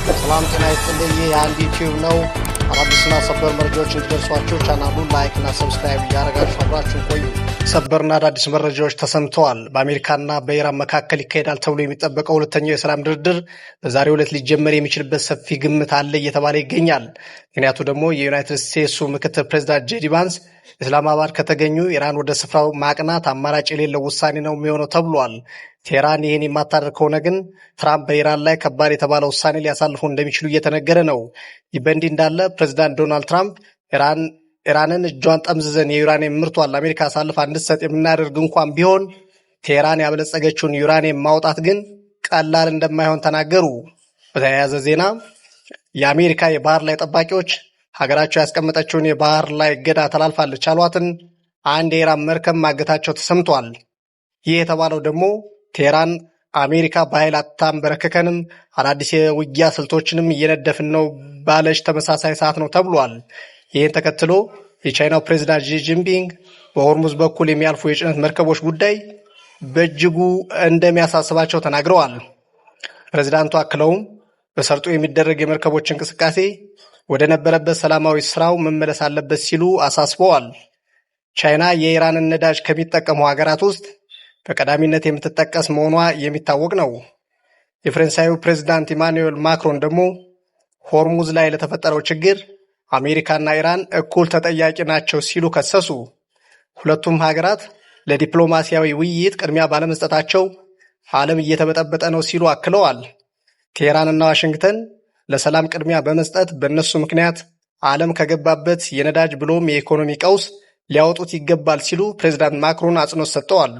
ሰላም ጤና ይስጥልኝ። የአንድ ዩቲዩብ ነው። አዳዲስና ሰበር መረጃዎች እንዲደርሷችሁ ቻናሉን ላይክ እና ሰብስክራይብ እያደረጋችሁ አብራችሁን ቆዩ። ሰበርና አዳዲስ መረጃዎች ተሰምተዋል። በአሜሪካና በኢራን መካከል ይካሄዳል ተብሎ የሚጠበቀው ሁለተኛው የሰላም ድርድር በዛሬው ዕለት ሊጀመር የሚችልበት ሰፊ ግምት አለ እየተባለ ይገኛል። ምክንያቱ ደግሞ የዩናይትድ ስቴትሱ ምክትል ፕሬዚዳንት ጄዲ ቫንስ ኢስላማባድ ከተገኙ ኢራን ወደ ስፍራው ማቅናት አማራጭ የሌለው ውሳኔ ነው የሚሆነው ተብሏል። ቴህራን ይህን የማታደርግ ከሆነ ግን ትራምፕ በኢራን ላይ ከባድ የተባለ ውሳኔ ሊያሳልፉ እንደሚችሉ እየተነገረ ነው። ይህ በእንዲህ እንዳለ ፕሬዚዳንት ዶናልድ ትራምፕ ኢራንን እጇን ጠምዝዘን የዩራኒየም ምርቷን ለአሜሪካ አሳልፋ እንድትሰጥ የምናደርግ እንኳን ቢሆን ቴህራን ያበለጸገችውን ዩራኒየም ማውጣት ግን ቀላል እንደማይሆን ተናገሩ። በተያያዘ ዜና የአሜሪካ የባህር ላይ ጠባቂዎች ሀገራቸው ያስቀመጠችውን የባህር ላይ እገዳ ተላልፋለች ያሏትን አንድ የኢራን መርከብ ማገታቸው ተሰምቷል። ይህ የተባለው ደግሞ ቴህራን አሜሪካ በኃይል አታንበረክከንም፣ አዳዲስ የውጊያ ስልቶችንም እየነደፍን ነው ባለች ተመሳሳይ ሰዓት ነው ተብሏል። ይህን ተከትሎ የቻይናው ፕሬዚዳንት ዢ ጂንፒንግ በሆርሙዝ በኩል የሚያልፉ የጭነት መርከቦች ጉዳይ በእጅጉ እንደሚያሳስባቸው ተናግረዋል። ፕሬዚዳንቱ አክለውም በሰርጡ የሚደረግ የመርከቦች እንቅስቃሴ ወደ ነበረበት ሰላማዊ ስራው መመለስ አለበት ሲሉ አሳስበዋል። ቻይና የኢራንን ነዳጅ ከሚጠቀሙ ሀገራት ውስጥ በቀዳሚነት የምትጠቀስ መሆኗ የሚታወቅ ነው። የፈረንሳዩ ፕሬዚዳንት ኢማኑኤል ማክሮን ደግሞ ሆርሙዝ ላይ ለተፈጠረው ችግር አሜሪካና ኢራን እኩል ተጠያቂ ናቸው ሲሉ ከሰሱ። ሁለቱም ሀገራት ለዲፕሎማሲያዊ ውይይት ቅድሚያ ባለመስጠታቸው ዓለም እየተበጠበጠ ነው ሲሉ አክለዋል። ቴህራንና ዋሽንግተን ለሰላም ቅድሚያ በመስጠት በእነሱ ምክንያት ዓለም ከገባበት የነዳጅ ብሎም የኢኮኖሚ ቀውስ ሊያወጡት ይገባል ሲሉ ፕሬዚዳንት ማክሮን አጽንኦት ሰጥተዋል።